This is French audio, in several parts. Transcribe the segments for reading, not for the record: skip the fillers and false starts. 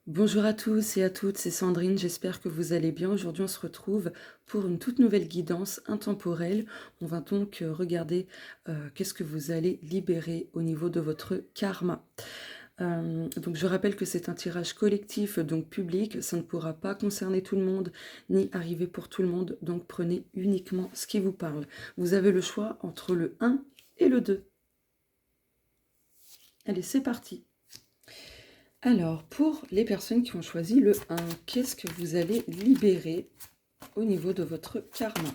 Bonjour à tous et à toutes, c'est Sandrine, j'espère que vous allez bien. Aujourd'hui, on se retrouve pour une toute nouvelle guidance intemporelle. On va donc regarder qu'est-ce que vous allez libérer au niveau de votre karma. Donc je rappelle que c'est un tirage collectif, donc public, ça ne pourra pas concerner tout le monde, ni arriver pour tout le monde, donc prenez uniquement ce qui vous parle. Vous avez le choix entre le 1 et le 2. Allez, c'est parti. Alors, pour les personnes qui ont choisi le 1, qu'est-ce que vous allez libérer au niveau de votre karma?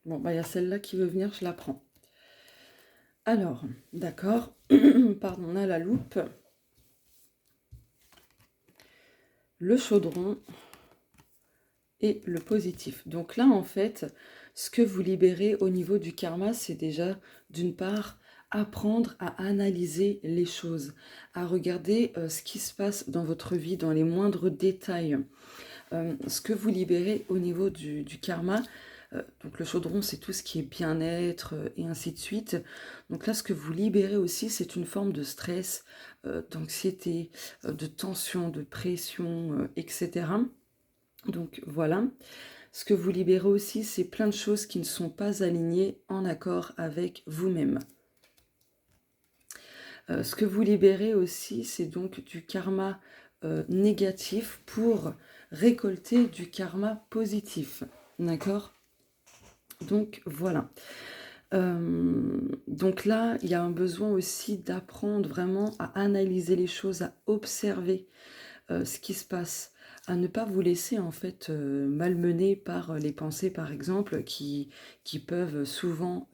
Bon, bah, il y a celle-là qui veut venir, je la prends. Alors, d'accord, pardon, on a la loupe, le chaudron et le positif. Donc là, en fait, ce que vous libérez au niveau du karma, c'est déjà, d'une part, apprendre à analyser les choses, à regarder ce qui se passe dans votre vie, dans les moindres détails. Ce que vous libérez au niveau du karma, donc le chaudron, c'est tout ce qui est bien-être et ainsi de suite. Donc là, ce que vous libérez aussi, c'est une forme de stress, d'anxiété, de tension, de pression, etc. Donc voilà. Ce que vous libérez aussi, c'est plein de choses qui ne sont pas alignées en accord avec vous-même. Ce que vous libérez aussi, c'est donc du karma négatif pour récolter du karma positif. D'accord? Donc voilà. Donc là, il y a un besoin aussi d'apprendre vraiment à analyser les choses, à observer ce qui se passe, à ne pas vous laisser en fait malmener par les pensées par exemple qui peuvent souvent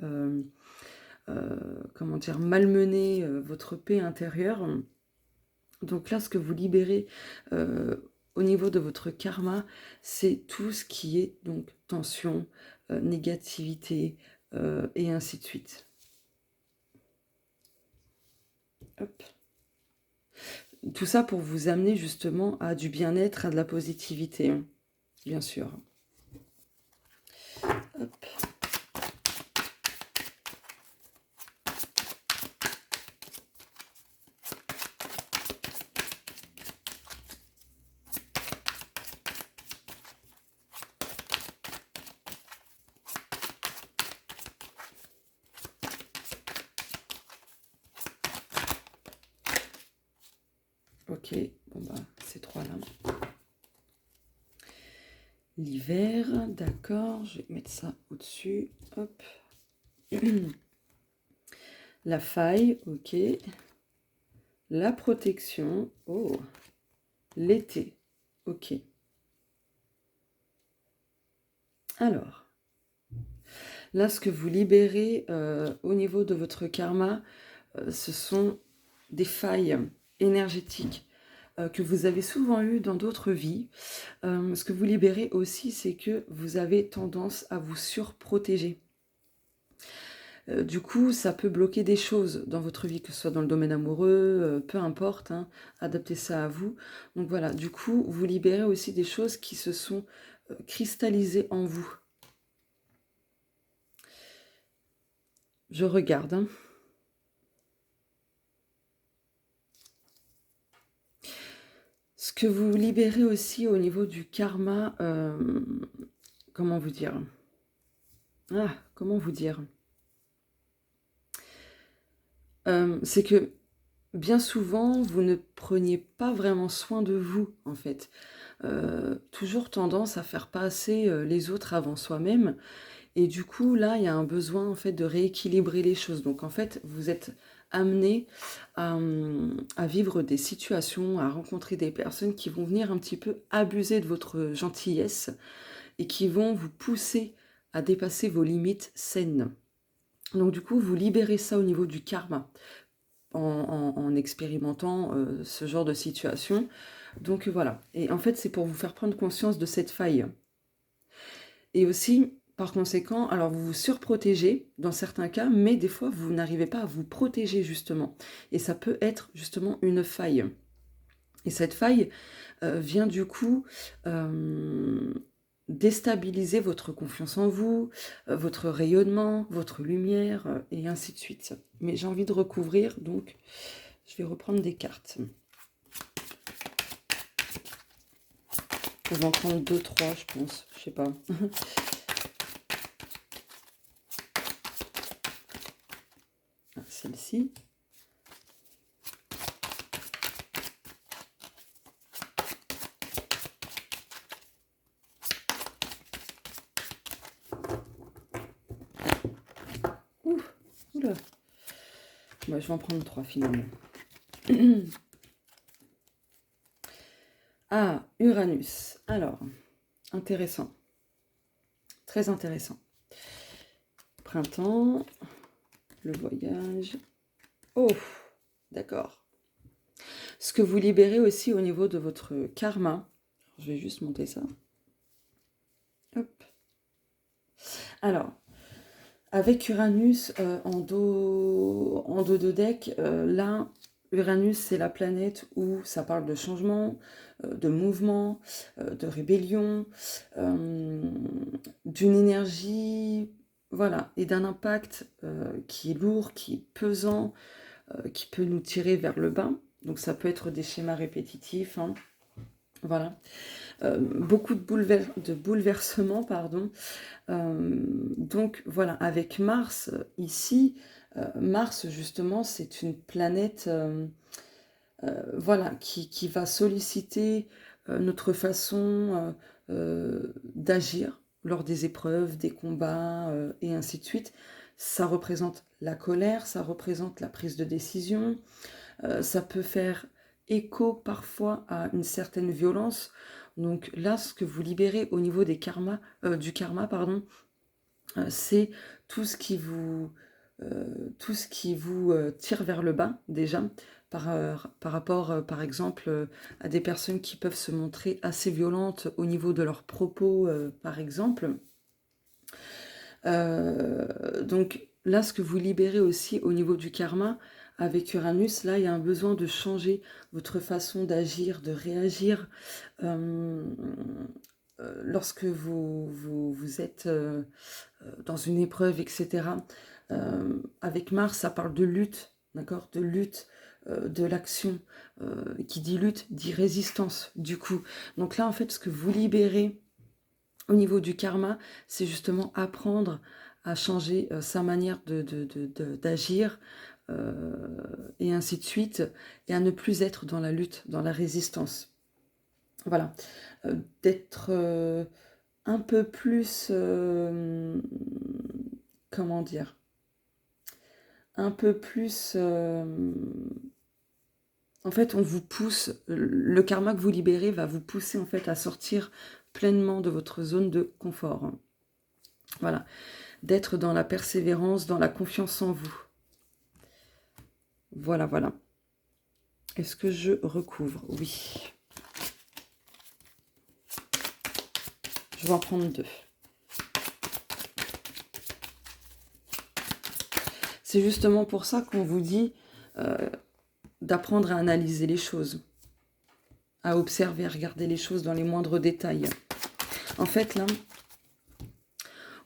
comment dire, malmener votre paix intérieure. Donc là, ce que vous libérez au niveau de votre karma, c'est tout ce qui est donc tension, négativité et ainsi de suite. Hop. Tout ça pour vous amener justement à du bien-être, à de la positivité, hein, bien sûr. Hop. Ok, bon bah ces trois-là. L'hiver, d'accord, je vais mettre ça au-dessus, hop. La faille, ok. La protection, oh. L'été, ok. Alors, là, ce que vous libérez au niveau de votre karma, ce sont des failles énergétiques que vous avez souvent eues dans d'autres vies. Ce que vous libérez aussi, c'est que vous avez tendance à vous surprotéger. Du coup, ça peut bloquer des choses dans votre vie, que ce soit dans le domaine amoureux, peu importe, hein, adaptez ça à vous. Donc voilà, du coup, vous libérez aussi des choses qui se sont cristallisées en vous. Je regarde, hein. Ce que vous libérez aussi au niveau du karma, comment vous dire? Ah, comment vous dire? C'est que bien souvent, vous ne preniez pas vraiment soin de vous, en fait. Toujours tendance à faire passer les autres avant soi-même. Et du coup, là, il y a un besoin, en fait, de rééquilibrer les choses. Donc, en fait, vous êtes amené à vivre des situations, à rencontrer des personnes qui vont venir un petit peu abuser de votre gentillesse et qui vont vous pousser à dépasser vos limites saines. Donc, du coup, vous libérez ça au niveau du karma en expérimentant ce genre de situation. Donc, voilà. Et en fait, c'est pour vous faire prendre conscience de cette faille. Et aussi, par conséquent, alors vous vous surprotégez dans certains cas, mais des fois vous n'arrivez pas à vous protéger justement. Et ça peut être justement une faille. Et cette faille vient du coup déstabiliser votre confiance en vous, votre rayonnement, votre lumière, et ainsi de suite. Mais j'ai envie de recouvrir, donc je vais reprendre des cartes. Je vais en prendre 2, 3, je pense, je sais pas. Celle-ci. Oula. Bah, je vais en prendre 3 finalement. Ah, Uranus. Alors, intéressant. Très intéressant. Printemps, le voyage. Oh, d'accord. Ce que vous libérez aussi au niveau de votre karma. Je vais juste monter ça. Hop. Alors, avec Uranus en dos de deck, là, Uranus, c'est la planète où ça parle de changement, de mouvement, de rébellion, d'une énergie, voilà, et d'un impact qui est lourd, qui est pesant, qui peut nous tirer vers le bas. Donc ça peut être des schémas répétitifs, hein. Voilà. Beaucoup de bouleversements, pardon. Donc voilà, avec Mars, ici, Mars justement, c'est une planète voilà, qui va solliciter notre façon d'agir lors des épreuves, des combats, et ainsi de suite. Ça représente la colère, ça représente la prise de décision, ça peut faire écho parfois à une certaine violence. Donc là, ce que vous libérez au niveau des karmas, du karma, pardon, c'est tout ce qui vous, tire vers le bas déjà, par rapport, par exemple, à des personnes qui peuvent se montrer assez violentes au niveau de leurs propos, par exemple. Donc là, ce que vous libérez aussi au niveau du karma, avec Uranus, là, il y a un besoin de changer votre façon d'agir, de réagir. Lorsque vous êtes dans une épreuve, etc. Avec Mars, ça parle de lutte, d'accord, de lutte, de l'action. Qui dit lutte, dit résistance, du coup. Donc là, en fait, ce que vous libérez au niveau du karma, c'est justement apprendre à changer sa manière d'agir, et ainsi de suite, et à ne plus être dans la lutte, dans la résistance. Voilà. D'être un peu plus... comment dire, un peu plus... en fait, on vous pousse, le karma que vous libérez va vous pousser en fait à sortir pleinement de votre zone de confort. Voilà, d'être dans la persévérance, dans la confiance en vous. Voilà, voilà. Est-ce que je recouvre? Oui. Je vais en prendre 2. C'est justement pour ça qu'on vous dit d'apprendre à analyser les choses, à observer, à regarder les choses dans les moindres détails. En fait, là,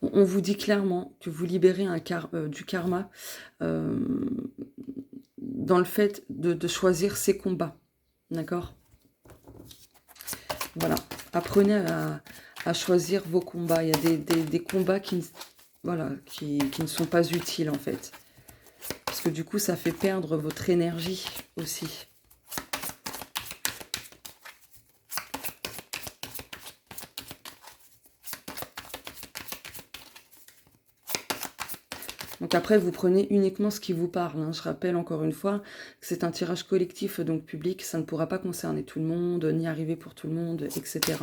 on vous dit clairement que vous libérez du karma dans le fait de choisir ses combats. D'accord? Voilà. Apprenez à choisir vos combats. Il y a des combats qui ne sont pas utiles, en fait. Parce que du coup, ça fait perdre votre énergie aussi. Donc après, vous prenez uniquement ce qui vous parle, hein. Je rappelle encore une fois que c'est un tirage collectif, donc public. Ça ne pourra pas concerner tout le monde, ni arriver pour tout le monde, etc.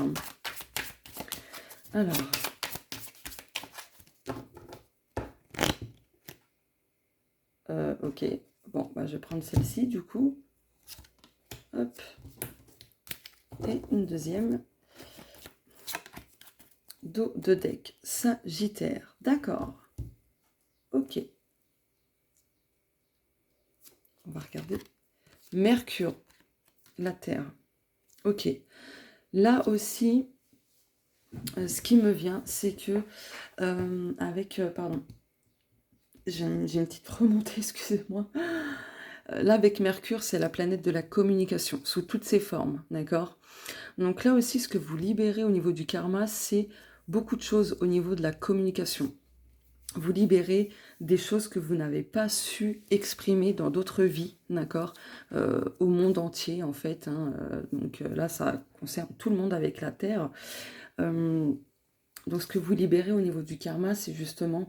Alors... ok. Bon, bah, je vais prendre celle-ci, du coup. Hop. Et une deuxième. dos de deck. Sagittaire. D'accord. Ok. On va regarder. Mercure. La Terre. Ok. Là aussi, ce qui me vient, c'est que pardon, j'ai une petite remontée, excusez-moi. Là, avec Mercure, c'est la planète de la communication, sous toutes ses formes, d'accord? Donc là aussi, ce que vous libérez au niveau du karma, c'est beaucoup de choses au niveau de la communication. Vous libérez des choses que vous n'avez pas su exprimer dans d'autres vies, d'accord, au monde entier, en fait. Hein, donc là, ça concerne tout le monde avec la Terre. Donc ce que vous libérez au niveau du karma, c'est justement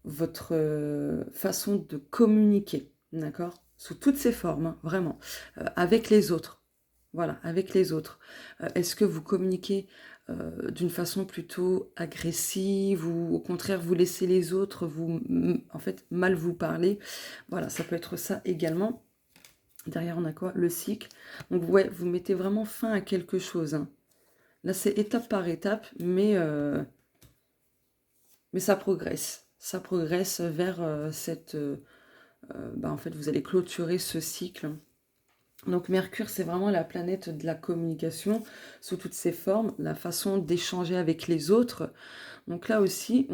votre façon de communiquer, d'accord, sous toutes ses formes, hein, vraiment, avec les autres. Voilà, avec les autres. Est-ce que vous communiquez d'une façon plutôt agressive ou au contraire vous laissez les autres en fait mal vous parler? Voilà, ça peut être ça également. Derrière on a quoi? Le cycle. Donc ouais, vous mettez vraiment fin à quelque chose. Hein. Là c'est étape par étape, mais ça progresse. Ça progresse vers cette... en fait vous allez clôturer ce cycle. Donc Mercure, c'est vraiment la planète de la communication sous toutes ses formes, la façon d'échanger avec les autres. Donc là aussi,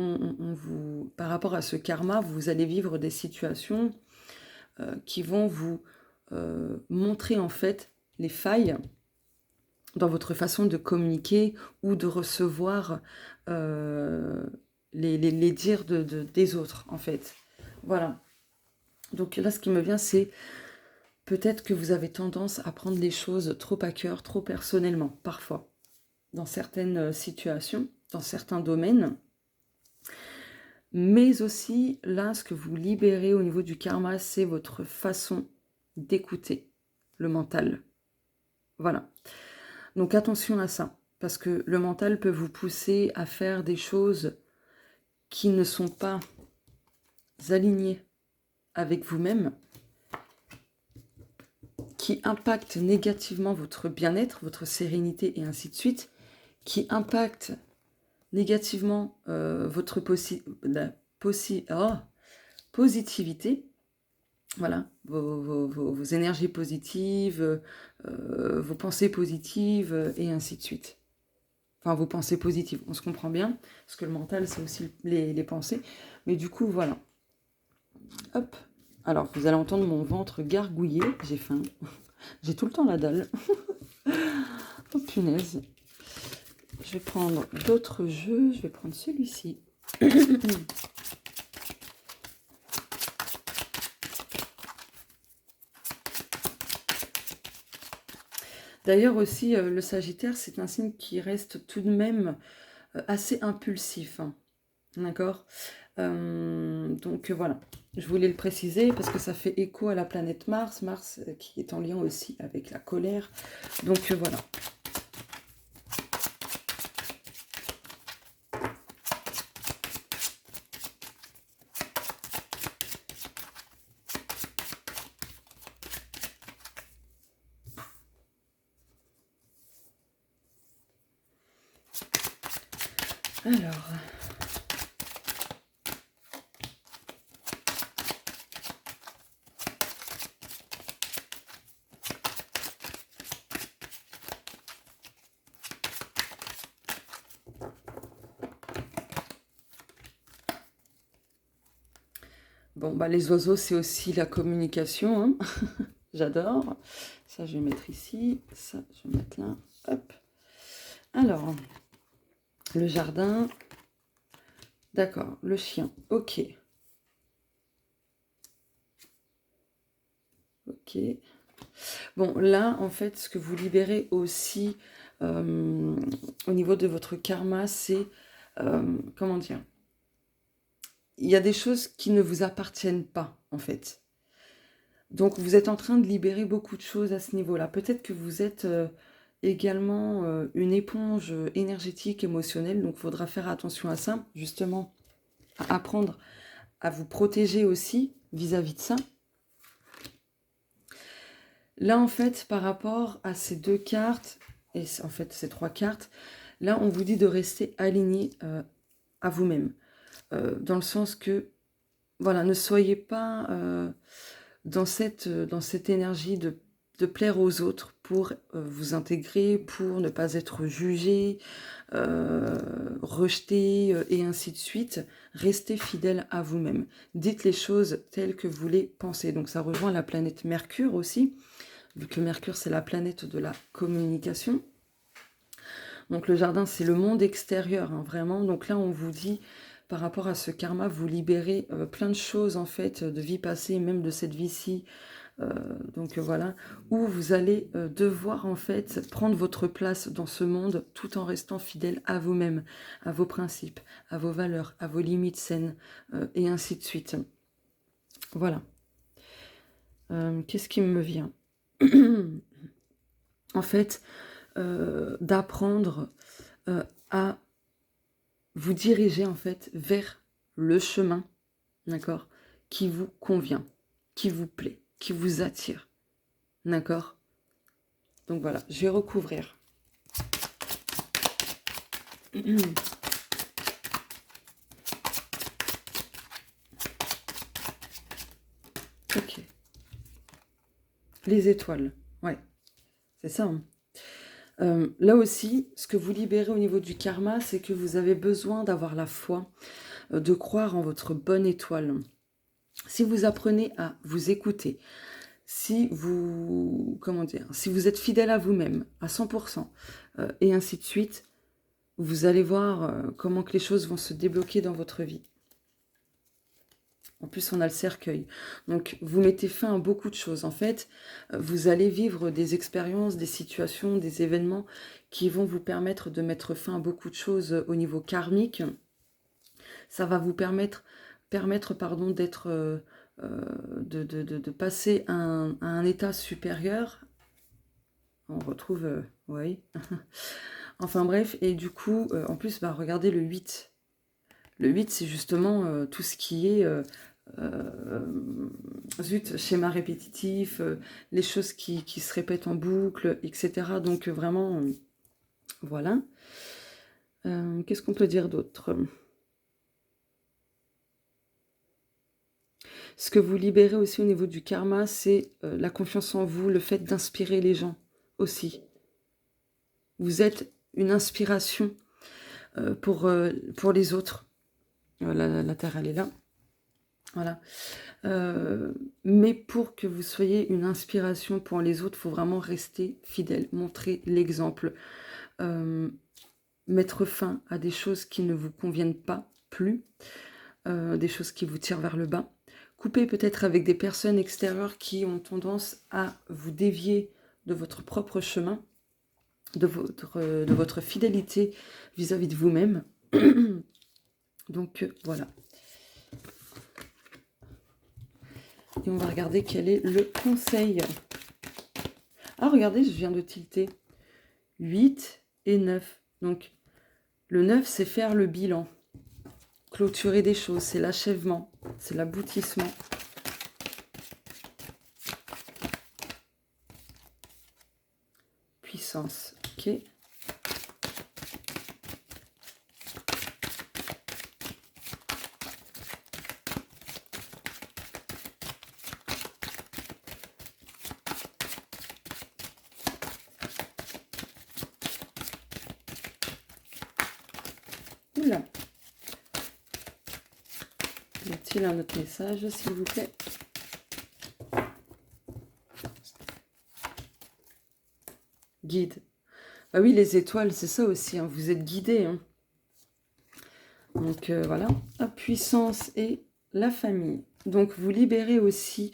par rapport à ce karma, vous allez vivre des situations qui vont vous montrer en fait les failles dans votre façon de communiquer ou de recevoir les dires des autres en fait. Voilà. Donc là, ce qui me vient, c'est peut-être que vous avez tendance à prendre les choses trop à cœur, trop personnellement, parfois, dans certaines situations, dans certains domaines. Mais aussi, là, ce que vous libérez au niveau du karma, c'est votre façon d'écouter le mental. Voilà. Donc attention à ça, parce que le mental peut vous pousser à faire des choses qui ne sont pas alignées avec vous-même, qui impactent négativement votre bien-être, votre sérénité et ainsi de suite, qui impactent négativement votre positivité, voilà, vos énergies positives, vos pensées positives et ainsi de suite. Enfin, vos pensées positives, on se comprend bien, parce que le mental, c'est aussi les pensées. Mais du coup, voilà. Hop. Alors, vous allez entendre mon ventre gargouiller, j'ai faim. J'ai tout le temps la dalle. Oh punaise. Je vais prendre d'autres jeux. Je vais prendre celui-ci. D'ailleurs aussi, le Sagittaire, c'est un signe qui reste tout de même assez impulsif. Hein. D'accord donc voilà, je voulais le préciser parce que ça fait écho à la planète Mars. Mars qui est en lien aussi avec la colère. Donc voilà. Alors... Bon, bah les oiseaux, c'est aussi la communication. Hein. J'adore. Ça, je vais mettre ici. Ça, je vais mettre là. Hop. Alors, le jardin. D'accord, le chien. Ok. Ok. Bon, là, en fait, ce que vous libérez aussi au niveau de votre karma, c'est... comment dire? Il y a des choses qui ne vous appartiennent pas, en fait. Donc, vous êtes en train de libérer beaucoup de choses à ce niveau-là. Peut-être que vous êtes également une éponge énergétique, émotionnelle. Donc, il faudra faire attention à ça, justement, à apprendre à vous protéger aussi vis-à-vis de ça. Là, en fait, par rapport à ces deux cartes, et en fait, ces trois cartes, Là, on vous dit de rester aligné à vous-même. Dans le sens que, voilà, ne soyez pas dans cette énergie de plaire aux autres pour vous intégrer, pour ne pas être jugé, rejeté et ainsi de suite. Restez fidèle à vous-même. Dites les choses telles que vous les pensez. Donc ça rejoint la planète Mercure aussi, vu que Mercure c'est la planète de la communication. Donc le jardin c'est le monde extérieur, hein, vraiment. Donc là on vous dit, par rapport à ce karma, vous libérez plein de choses en fait, de vie passée, même de cette vie-ci. Donc voilà, où vous allez devoir en fait prendre votre place dans ce monde tout en restant fidèle à vous-même, à vos principes, à vos valeurs, à vos limites saines, et ainsi de suite. Voilà. Qu'est-ce qui me vient? En fait, d'apprendre à vous diriger en fait vers le chemin, d'accord, qui vous convient, qui vous plaît, qui vous attire, d'accord. Donc voilà, je vais recouvrir. Ok. Les étoiles, ouais, c'est ça. Hein. Là aussi, ce que vous libérez au niveau du karma, c'est que vous avez besoin d'avoir la foi, de croire en votre bonne étoile. Si vous apprenez à vous écouter, si vous, comment dire, si vous êtes fidèle à vous-même à 100%, et ainsi de suite, vous allez voir comment que les choses vont se débloquer dans votre vie. En plus, on a le cercueil. Donc, vous mettez fin à beaucoup de choses. En fait, vous allez vivre des expériences, des situations, des événements qui vont vous permettre de mettre fin à beaucoup de choses au niveau karmique. Ça va vous permettre pardon, d'être, de passer à un état supérieur. On retrouve, oui. Enfin bref, et du coup, en plus, bah, regardez le 8. Le 8, c'est justement tout ce qui est zut, schéma répétitif, les choses qui se répètent en boucle, etc. Donc vraiment, voilà. Qu'est-ce qu'on peut dire d'autre? Ce que vous libérez aussi au niveau du karma, c'est la confiance en vous, le fait d'inspirer les gens aussi. Vous êtes une inspiration pour les autres. La Terre, elle est là. Voilà. Mais pour que vous soyez une inspiration pour les autres, il faut vraiment rester fidèle, montrer l'exemple, mettre fin à des choses qui ne vous conviennent pas plus, des choses qui vous tirent vers le bas. Couper peut-être avec des personnes extérieures qui ont tendance à vous dévier de votre propre chemin, de votre fidélité vis-à-vis de vous-même. Donc voilà. Et on va regarder quel est le conseil. Ah, regardez, je viens de tilter. 8 et 9. Donc, le 9, c'est faire le bilan. Clôturer des choses, c'est l'achèvement, c'est l'aboutissement. Puissance, ok. Oula. Y a-t-il un autre message, s'il vous plaît? Guide. Bah oui, les étoiles, c'est ça aussi, hein, vous êtes guidés. Hein. Donc voilà, la puissance et la famille. Donc vous libérez aussi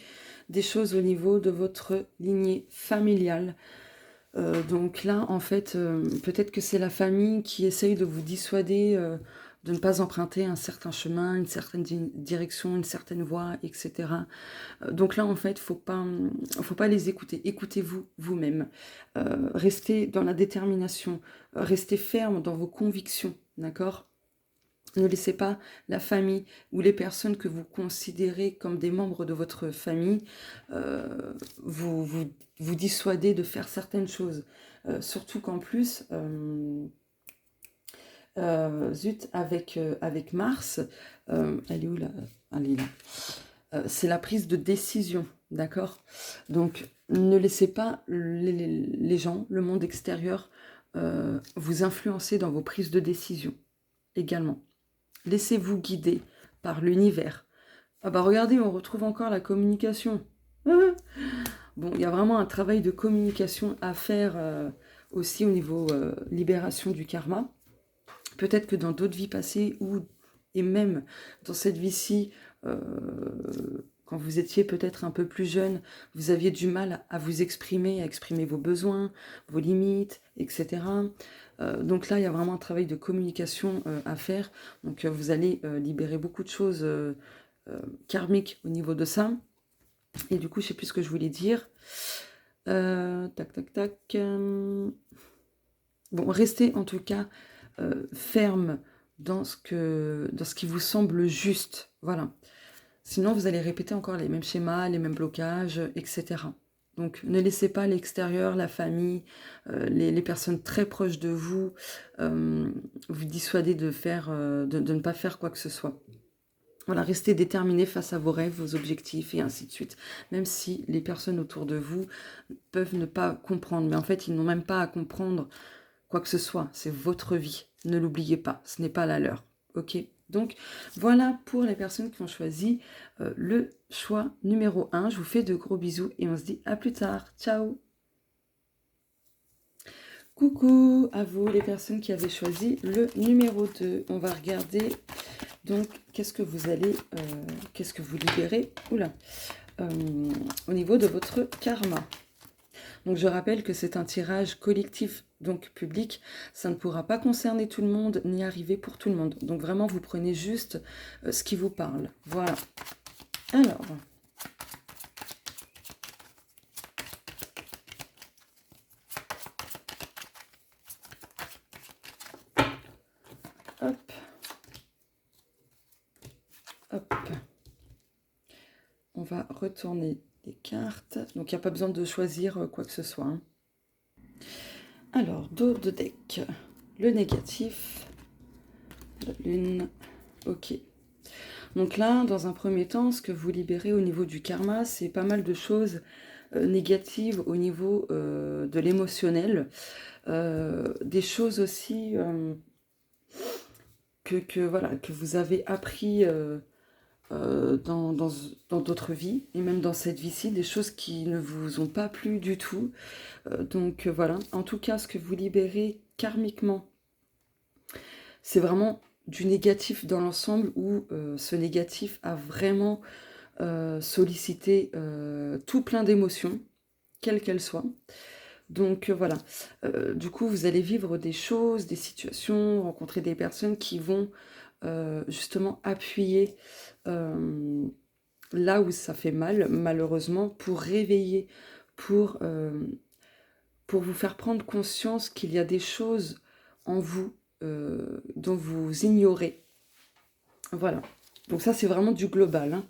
des choses au niveau de votre lignée familiale. Donc là, en fait, peut-être que c'est la famille qui essaye de vous dissuader de ne pas emprunter un certain chemin, une certaine direction, une certaine voie, etc. Donc là, en fait, faut pas les écouter. Écoutez-vous vous-même. Restez dans la détermination. Restez ferme dans vos convictions, d'accord ? Ne laissez pas la famille ou les personnes que vous considérez comme des membres de votre famille vous dissuader de faire certaines choses. Surtout qu'en plus, Zut, avec Mars, elle est où là? Elle est là. C'est la prise de décision, d'accord? Donc, ne laissez pas les gens, le monde extérieur, vous influencer dans vos prises de décision également. Laissez-vous guider par l'univers. Ah bah regardez, on retrouve encore la communication. Ah. Bon, il y a vraiment un travail de communication à faire aussi au niveau libération du karma. Peut-être que dans d'autres vies passées et même dans cette vie-ci, euh, quand vous étiez peut-être un peu plus jeune, vous aviez du mal à vous exprimer, à exprimer vos besoins, vos limites, etc. Donc là, il y a vraiment un travail de communication à faire. Donc vous allez libérer beaucoup de choses karmiques au niveau de ça. Et du coup, je ne sais plus ce que je voulais dire. Tac, tac, tac. Bon, restez en tout cas ferme dans ce qui vous semble juste. Voilà. Sinon, vous allez répéter encore les mêmes schémas, les mêmes blocages, etc. Donc, ne laissez pas l'extérieur, la famille, les personnes très proches de vous, vous dissuader de ne pas faire quoi que ce soit. Voilà, restez déterminé face à vos rêves, vos objectifs et ainsi de suite. Même si les personnes autour de vous peuvent ne pas comprendre. Mais en fait, ils n'ont même pas à comprendre quoi que ce soit. C'est votre vie. Ne l'oubliez pas. Ce n'est pas la leur. Ok? Donc, voilà pour les personnes qui ont choisi le choix numéro 1. Je vous fais de gros bisous et on se dit à plus tard. Ciao! Coucou à vous les personnes qui avaient choisi le numéro 2. On va regarder donc qu'est-ce que vous libérez au niveau de votre karma. Donc je rappelle que c'est un tirage collectif, donc public. Ça ne pourra pas concerner tout le monde ni arriver pour tout le monde. Donc vraiment vous prenez juste ce qui vous parle. Voilà. Alors. Hop. Hop. On va retourner les cartes. Donc il n'y a pas besoin de choisir quoi que ce soit. Hein. Alors, dos de deck. Le négatif. La lune. Ok. Donc là, dans un premier temps, ce que vous libérez au niveau du karma, c'est pas mal de choses négatives au niveau de l'émotionnel. Des choses aussi que vous avez appris dans d'autres vies, et même dans cette vie-ci, des choses qui ne vous ont pas plu du tout. Donc voilà, en tout cas, ce que vous libérez karmiquement, c'est vraiment du négatif dans l'ensemble où ce négatif a vraiment sollicité tout plein d'émotions, quelles qu'elles soient. Donc voilà, du coup vous allez vivre des choses, des situations, rencontrer des personnes qui vont justement appuyer là où ça fait mal, malheureusement, pour réveiller, pour, pour vous faire prendre conscience qu'il y a des choses en vous dont vous ignorez. Voilà. Donc ça, c'est vraiment du global. Hein.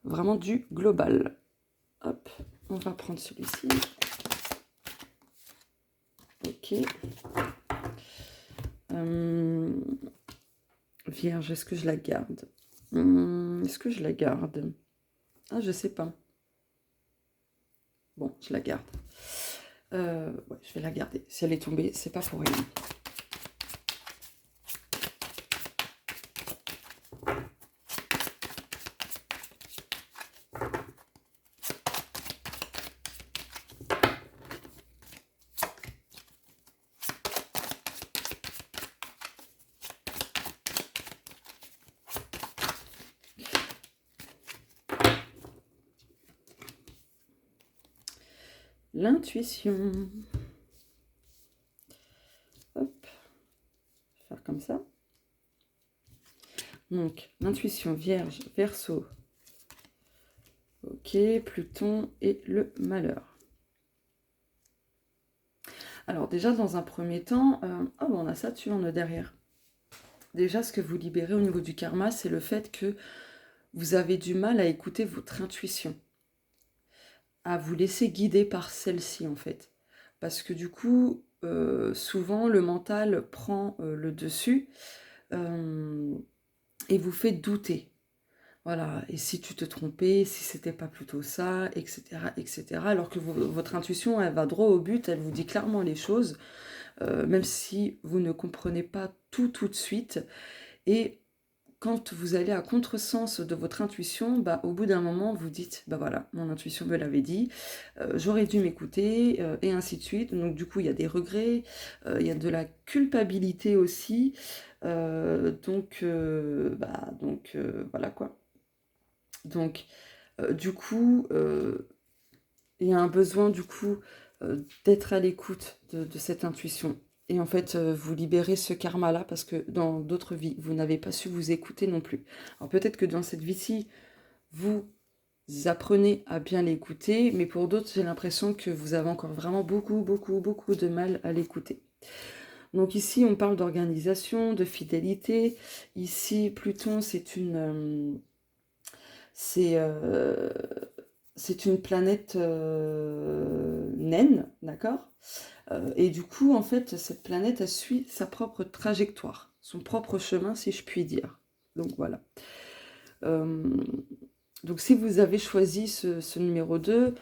Vraiment du global. Hop, on va prendre celui-ci. Ok. Vierge, est-ce que je la garde? Est-ce que je la garde? Ah, je sais pas. Bon, je la garde. Ouais, je vais la garder. Si elle est tombée, c'est pas pour rien. L'intuition. Hop. Je vais faire comme ça. Donc, l'intuition, Vierge, Verseau. Ok, Pluton et le malheur. Alors déjà, dans un premier temps, on a Saturne derrière. Déjà, ce que vous libérez au niveau du karma, c'est le fait que vous avez du mal à écouter votre intuition. À vous laisser guider par celle-ci, en fait. Parce que du coup, souvent le mental prend le dessus et vous fait douter. Voilà, et si tu te trompais, si c'était pas plutôt ça, etc., etc. Alors que votre intuition, elle va droit au but, elle vous dit clairement les choses, même si vous ne comprenez pas tout de suite. Et quand vous allez à contresens de votre intuition, bah, au bout d'un moment, vous dites, bah voilà, mon intuition me l'avait dit, j'aurais dû m'écouter, et ainsi de suite. Donc du coup, il y a des regrets, il y a de la culpabilité aussi. Voilà quoi. Donc, du coup, il y a un besoin du coup d'être à l'écoute de cette intuition. Et en fait, vous libérez ce karma-là parce que dans d'autres vies, vous n'avez pas su vous écouter non plus. Alors peut-être que dans cette vie-ci, vous apprenez à bien l'écouter, mais pour d'autres, j'ai l'impression que vous avez encore vraiment beaucoup de mal à l'écouter. Donc ici, on parle d'organisation, de fidélité. Ici, Pluton, c'est c'est une planète naine, d'accord? Et du coup, en fait, cette planète, elle suit sa propre trajectoire, son propre chemin, si je puis dire. Donc voilà. Euh, donc si vous avez choisi ce numéro 2,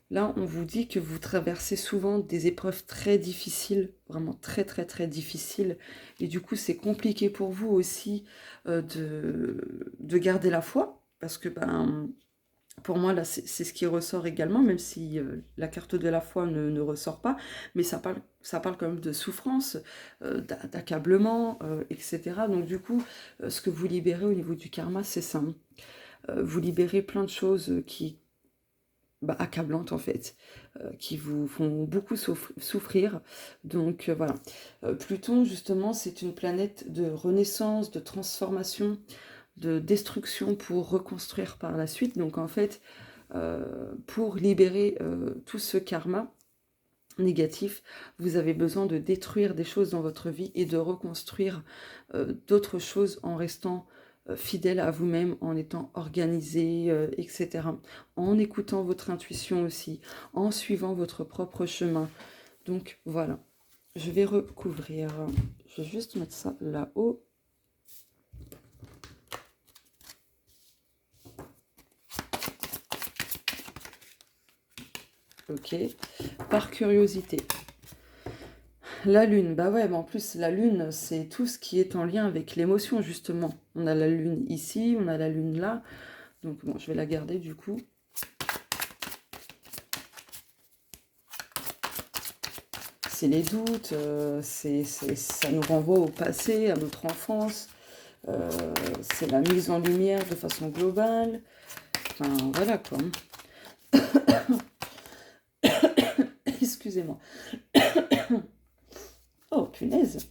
là, on vous dit que vous traversez souvent des épreuves très difficiles, vraiment très difficiles. Et du coup, c'est compliqué pour vous aussi de garder la foi, parce que ben, pour moi, là, c'est ce qui ressort également, même si la carte de la foi ne ressort pas, mais ça parle quand même de souffrance, d'accablement, etc. Donc du coup, ce que vous libérez au niveau du karma, c'est ça. Vous libérez plein de choses qui, bah, accablantes en fait, qui vous font beaucoup souffrir. Donc voilà. Pluton, justement, c'est une planète de renaissance, de transformation, de destruction pour reconstruire par la suite. Donc en fait, pour libérer tout ce karma négatif, vous avez besoin de détruire des choses dans votre vie et de reconstruire d'autres choses en restant fidèle à vous-même, en étant organisé, etc. En écoutant votre intuition aussi, en suivant votre propre chemin. Donc voilà, je vais recouvrir. Je vais juste mettre ça là-haut. Ok, par curiosité. La lune, bah ouais, mais en plus la lune, c'est tout ce qui est en lien avec l'émotion, justement. On a la lune ici, on a la lune là. Donc bon, je vais la garder du coup. C'est les doutes, ça nous renvoie au passé, à notre enfance. C'est la mise en lumière de façon globale. Enfin, voilà quoi. Excusez-moi. Oh, punaise.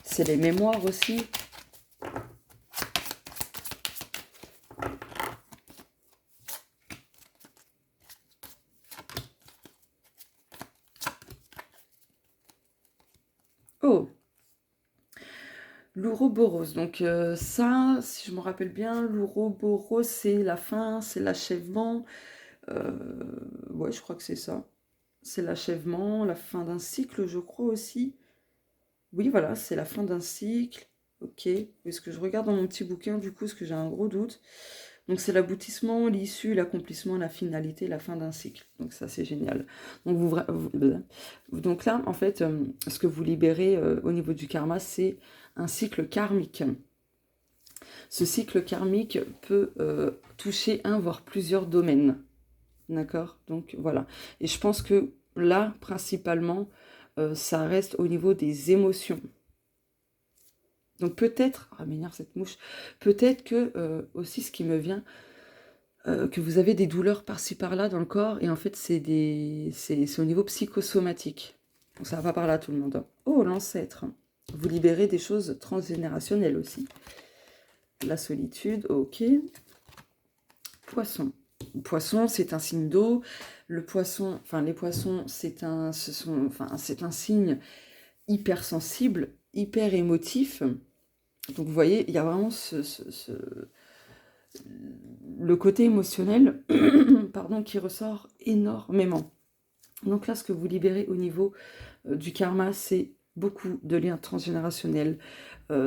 C'est les mémoires aussi. Oh, l'ouroboros. Donc ça, si je me rappelle bien, l'ouroboros, c'est la fin, c'est l'achèvement. Ouais, je crois que c'est ça. C'est l'achèvement, la fin d'un cycle, je crois aussi. Oui, voilà, c'est la fin d'un cycle. Ok. Est-ce que je regarde dans mon petit bouquin, du coup, parce que j'ai un gros doute. Donc c'est l'aboutissement, l'issue, l'accomplissement, la finalité, la fin d'un cycle. Donc ça, c'est génial. Donc, donc là, en fait, ce que vous libérez au niveau du karma, c'est un cycle karmique. Ce cycle karmique peut toucher un, voire plusieurs domaines. D'accord? Donc voilà. Et je pense que là, principalement, ça reste au niveau des émotions. Donc peut-être, ah m'énerve cette mouche, peut-être que aussi ce qui me vient, que vous avez des douleurs par-ci par-là dans le corps, et en fait c'est au niveau psychosomatique. Donc ça va pas par là tout le monde. Oh, l'ancêtre. Vous libérez des choses transgénérationnelles aussi. La solitude, ok. Poisson. Poisson, c'est un signe d'eau. Le poisson, enfin les poissons, c'est un signe hyper sensible, hyper émotif. Donc vous voyez, il y a vraiment le côté émotionnel pardon, qui ressort énormément. Donc là, ce que vous libérez au niveau du karma, c'est beaucoup de liens transgénérationnels.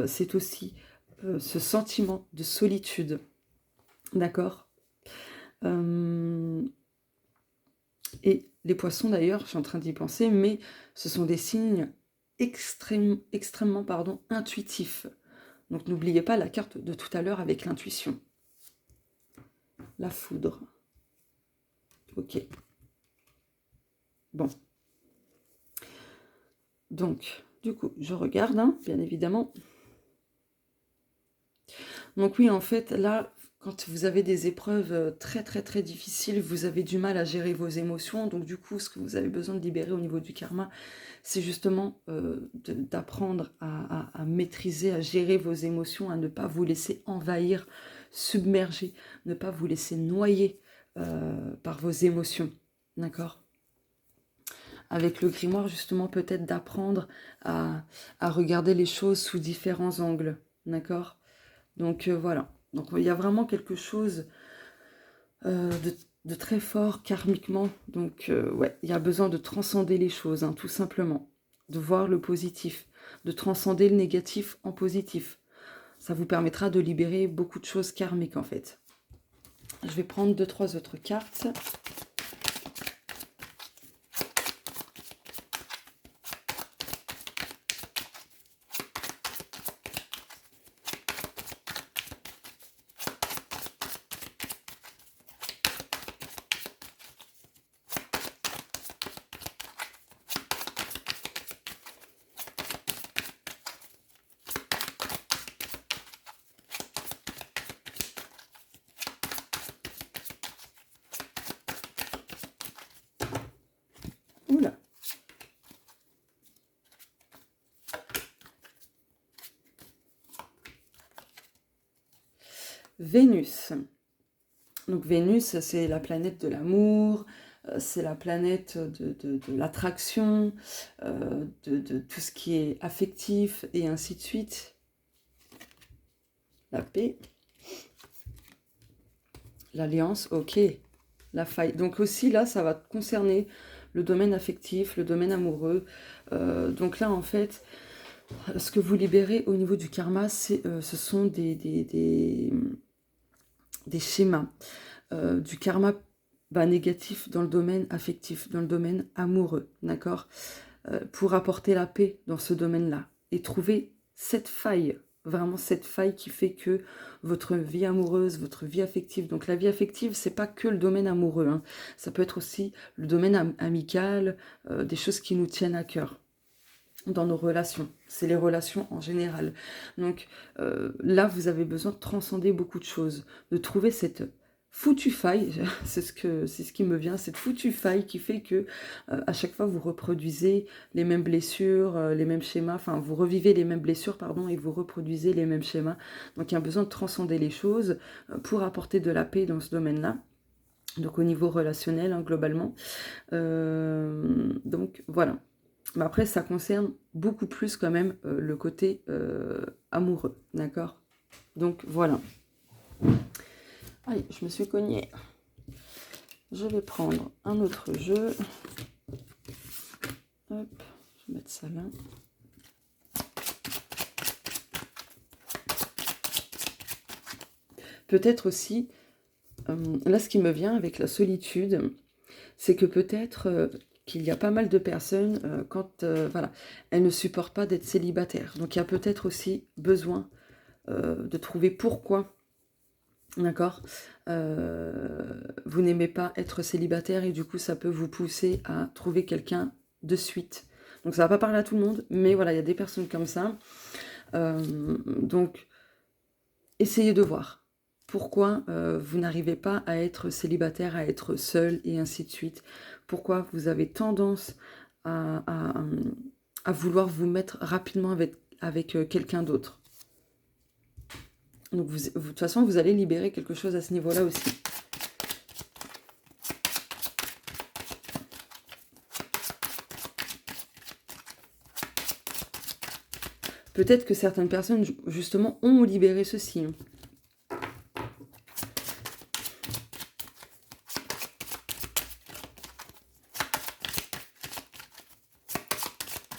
C'est aussi ce sentiment de solitude. D'accord. Et les poissons, d'ailleurs, je suis en train d'y penser, mais ce sont des signes extrêmement intuitifs. Donc n'oubliez pas la carte de tout à l'heure avec l'intuition. La foudre. Ok. Bon. Donc, du coup, je regarde, hein, bien évidemment. Donc oui, en fait, là, quand vous avez des épreuves très difficiles, vous avez du mal à gérer vos émotions. Donc du coup, ce que vous avez besoin de libérer au niveau du karma, c'est justement d'apprendre à maîtriser, à gérer vos émotions, à ne pas vous laisser envahir, submerger, ne pas vous laisser noyer par vos émotions. D'accord ? Avec le grimoire, justement, peut-être d'apprendre à regarder les choses sous différents angles. D'accord ? Donc voilà. Donc il y a vraiment quelque chose de très fort karmiquement. Donc ouais, il y a besoin de transcender les choses, hein, tout simplement. De voir le positif, de transcender le négatif en positif. Ça vous permettra de libérer beaucoup de choses karmiques en fait. Je vais prendre 2-3 autres cartes. Oula. Vénus. Donc Vénus, c'est la planète de l'amour, c'est la planète de l'attraction, de tout ce qui est affectif, et ainsi de suite. La paix. L'alliance, ok. La faille. Donc aussi, là, ça va concerner le domaine affectif, le domaine amoureux. Donc là, en fait, ce que vous libérez au niveau du karma, ce sont des schémas. Du karma négatif dans le domaine affectif, dans le domaine amoureux, d'accord, pour apporter la paix dans ce domaine-là et trouver cette faille, vraiment cette faille qui fait que votre vie amoureuse, votre vie affective, donc la vie affective, c'est pas que le domaine amoureux, hein, ça peut être aussi le domaine amical, des choses qui nous tiennent à cœur dans nos relations, c'est les relations en général. Donc là, vous avez besoin de transcender beaucoup de choses, de trouver cette foutue faille, c'est ce qui me vient, cette foutue faille qui fait que à chaque fois vous reproduisez les mêmes blessures, les mêmes schémas, enfin vous revivez les mêmes blessures, pardon, et vous reproduisez les mêmes schémas. Donc il y a besoin de transcender les choses pour apporter de la paix dans ce domaine-là. Donc au niveau relationnel, hein, globalement. Donc voilà. Mais après, ça concerne beaucoup plus quand même le côté amoureux, d'accord? Donc voilà. Aïe, je me suis cognée. Je vais prendre un autre jeu. Hop, je vais mettre ça là. Peut-être aussi, là ce qui me vient avec la solitude, c'est que peut-être qu'il y a pas mal de personnes, quand voilà, elles ne supportent pas d'être célibataires. Donc il y a peut-être aussi besoin de trouver pourquoi. D'accord, vous n'aimez pas être célibataire et du coup ça peut vous pousser à trouver quelqu'un de suite. Donc ça va pas parler à tout le monde, mais voilà, il y a des personnes comme ça. Donc essayez de voir pourquoi vous n'arrivez pas à être célibataire, à être seul et ainsi de suite. Pourquoi vous avez tendance à vouloir vous mettre rapidement avec quelqu'un d'autre. Donc, de toute façon, vous allez libérer quelque chose à ce niveau-là aussi. Peut-être que certaines personnes, justement, ont libéré ceci.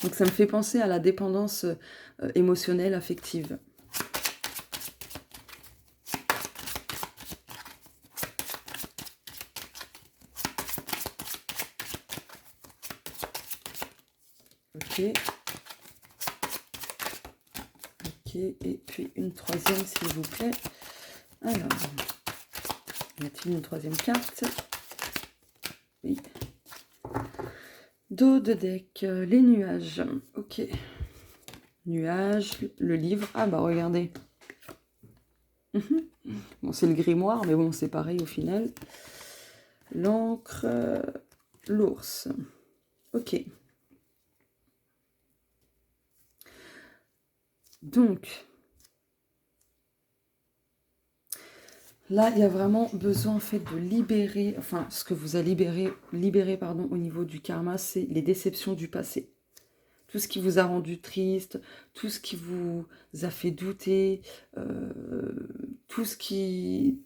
Donc ça me fait penser à la dépendance émotionnelle, affective. Ok. Ok, et puis une troisième, s'il vous plaît. Alors, y a-t-il une troisième carte? Oui. Dos de deck, les nuages. Ok. Nuages, le livre. Ah bah regardez. Bon, c'est le grimoire, mais bon, c'est pareil au final. L'encre, l'ours. Ok. Donc, là, il y a vraiment besoin en fait de libérer, enfin, ce que vous allez libérer pardon, au niveau du karma, c'est les déceptions du passé. Tout ce qui vous a rendu triste, tout ce qui vous a fait douter, tout ce qui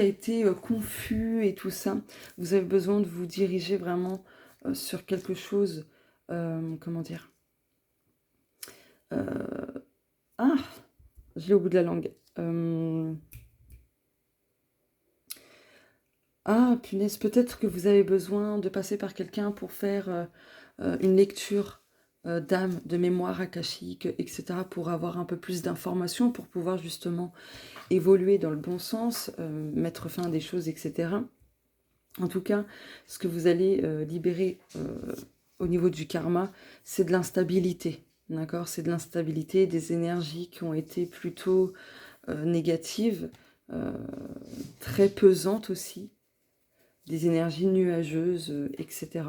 a été confus et tout ça, vous avez besoin de vous diriger vraiment sur quelque chose, comment dire, ah, je l'ai au bout de la langue. Ah, punaise, peut-être que vous avez besoin de passer par quelqu'un pour faire une lecture d'âme, de mémoire akashique, etc., pour avoir un peu plus d'informations, pour pouvoir justement évoluer dans le bon sens, mettre fin à des choses, etc. En tout cas, ce que vous allez libérer au niveau du karma, c'est de l'instabilité. D'accord? C'est de l'instabilité, des énergies qui ont été plutôt négatives, très pesantes aussi, des énergies nuageuses, etc.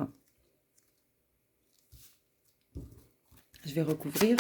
Je vais recouvrir.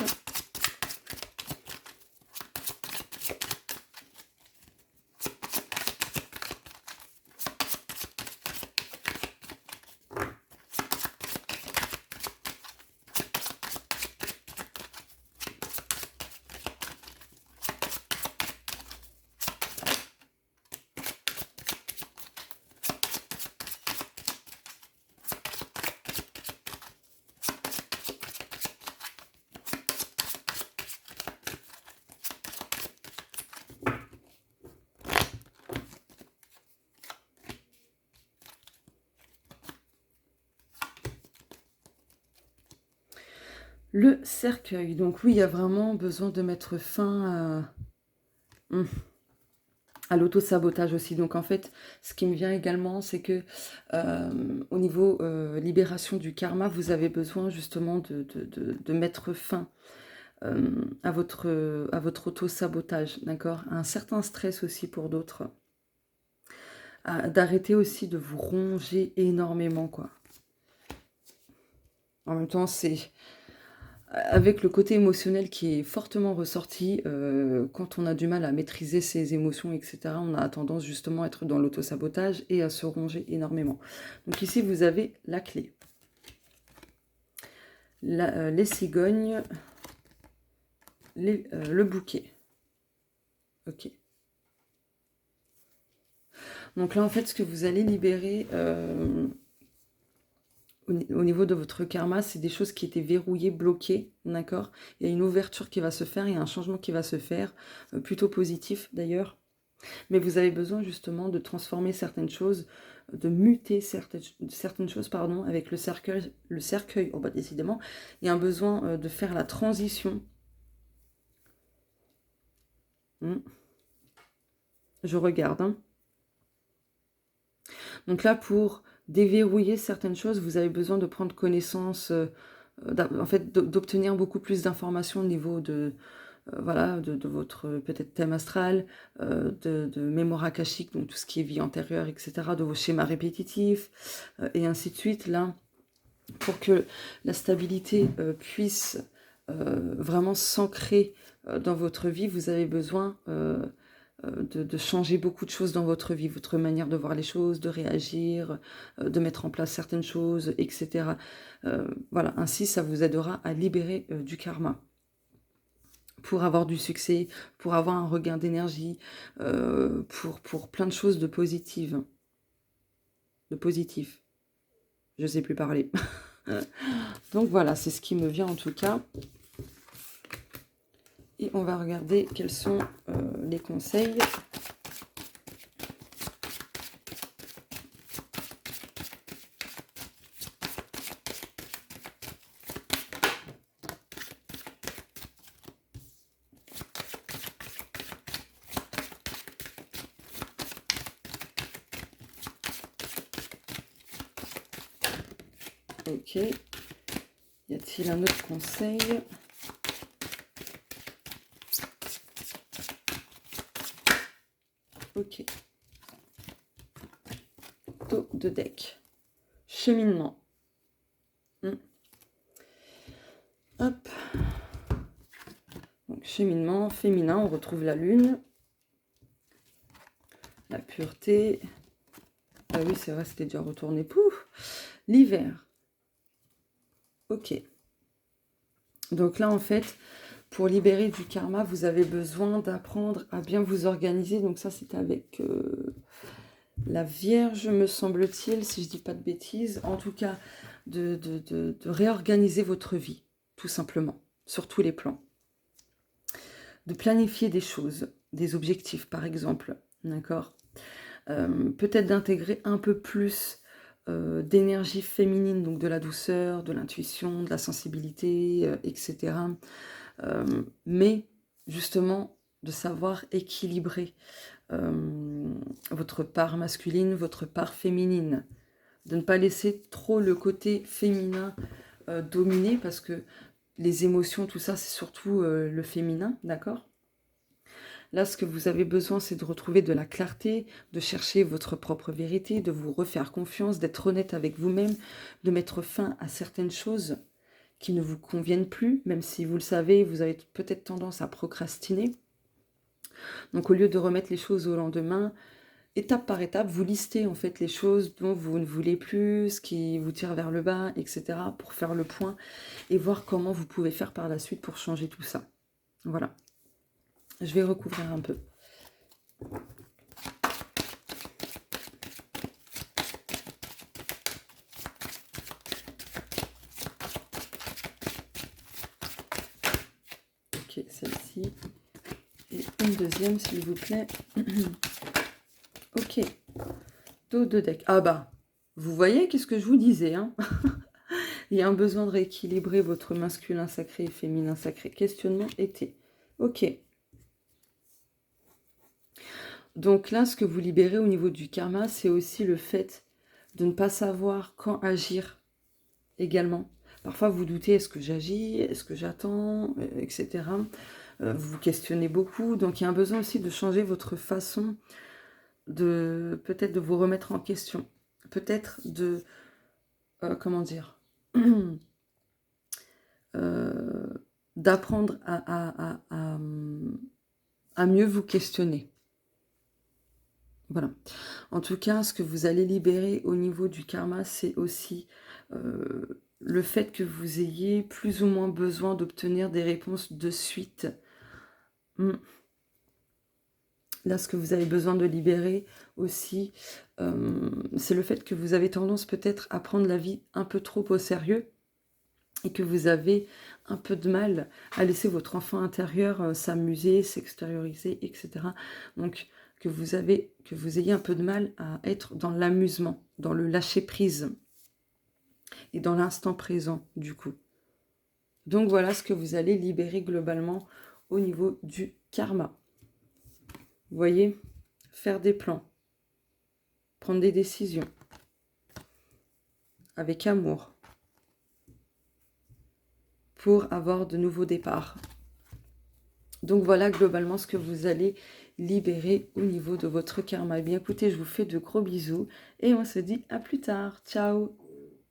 Le cercueil. Donc oui, il y a vraiment besoin de mettre fin à l'auto-sabotage aussi. Donc en fait, ce qui me vient également, c'est que au niveau libération du karma, vous avez besoin justement de mettre fin à votre auto-sabotage, d'accord? À un certain stress aussi pour d'autres. D'arrêter aussi de vous ronger énormément, quoi. En même temps, c'est avec le côté émotionnel qui est fortement ressorti, quand on a du mal à maîtriser ses émotions, etc., on a tendance justement à être dans l'autosabotage et à se ronger énormément. Donc ici, vous avez la clé. Les cigognes, le bouquet. Ok. Donc là, en fait, ce que vous allez libérer au niveau de votre karma, c'est des choses qui étaient verrouillées, bloquées, d'accord? Il y a une ouverture qui va se faire, il y a un changement qui va se faire, plutôt positif d'ailleurs. Mais vous avez besoin justement de transformer certaines choses, de muter certaines choses, pardon, avec le cercueil. Oh bah décidément, il y a un besoin de faire la transition. Je regarde, hein. Donc là, pour déverrouiller certaines choses, vous avez besoin de prendre connaissance, en fait, d'obtenir beaucoup plus d'informations au niveau de, voilà, de votre peut-être thème astral, de mémoire akashique, donc tout ce qui est vie antérieure, etc., de vos schémas répétitifs, et ainsi de suite, là, pour que la stabilité puisse vraiment s'ancrer dans votre vie, vous avez besoin de changer beaucoup de choses dans votre vie, votre manière de voir les choses, de réagir, de mettre en place certaines choses, etc. Voilà, ainsi ça vous aidera à libérer du karma pour avoir du succès, pour avoir un regain d'énergie, pour plein de choses de positives. De positif. Je sais plus parler. Donc voilà, c'est ce qui me vient en tout cas. Et on va regarder quels sont les conseils. Ok. Y a-t-il un autre conseil? Ok. Dos de deck. Cheminement. Hop. Donc, cheminement féminin, on retrouve la lune. La pureté. Ah oui, c'est vrai, c'était déjà retourné. Pouf. L'hiver. Ok. Donc là, en fait, pour libérer du karma, vous avez besoin d'apprendre à bien vous organiser. Donc ça, c'est avec la Vierge, me semble-t-il, si je dis pas de bêtises. En tout cas, de réorganiser votre vie, tout simplement, sur tous les plans. De planifier des choses, des objectifs, par exemple. D'accord ? Peut-être d'intégrer un peu plus d'énergie féminine, donc de la douceur, de l'intuition, de la sensibilité, etc. Mais justement, de savoir équilibrer votre part masculine, votre part féminine. De ne pas laisser trop le côté féminin dominer, parce que les émotions, tout ça, c'est surtout le féminin, d'accord ? Là, ce que vous avez besoin, c'est de retrouver de la clarté, de chercher votre propre vérité, de vous refaire confiance, d'être honnête avec vous-même, de mettre fin à certaines choses qui ne vous conviennent plus, même si vous le savez, vous avez peut-être tendance à procrastiner. Donc au lieu de remettre les choses au lendemain, étape par étape, vous listez en fait les choses dont vous ne voulez plus, ce qui vous tire vers le bas, etc. pour faire le point et voir comment vous pouvez faire par la suite pour changer tout ça. Voilà. Je vais recouvrir un peu. Ok, celle-ci. Et une deuxième, s'il vous plaît. Ok. Dos de deck. Ah bah, vous voyez qu'est-ce que je vous disais, hein. Il y a un besoin de rééquilibrer votre masculin sacré et féminin sacré. Questionnement été. Ok. Donc là, ce que vous libérez au niveau du karma, c'est aussi le fait de ne pas savoir quand agir également. Parfois, vous doutez, est-ce que j'agis, est-ce que j'attends, etc. Vous vous questionnez beaucoup. Donc, il y a un besoin aussi de changer votre façon de, peut-être de vous remettre en question. Peut-être de, comment dire, d'apprendre à mieux vous questionner. Voilà. En tout cas, ce que vous allez libérer au niveau du karma, c'est aussi le fait que vous ayez plus ou moins besoin d'obtenir des réponses de suite. Là, ce que vous avez besoin de libérer aussi, c'est le fait que vous avez tendance peut-être à prendre la vie un peu trop au sérieux et que vous avez un peu de mal à laisser votre enfant intérieur s'amuser, s'extérioriser, etc. Donc, que vous ayez un peu de mal à être dans l'amusement, dans le lâcher-prise et dans l'instant présent, du coup. Donc, voilà ce que vous allez libérer globalement au niveau du karma. Vous voyez, faire des plans, prendre des décisions avec amour pour avoir de nouveaux départs. Donc voilà globalement ce que vous allez libérer au niveau de votre karma. Eh bien écoutez, je vous fais de gros bisous et on se dit à plus tard. Ciao!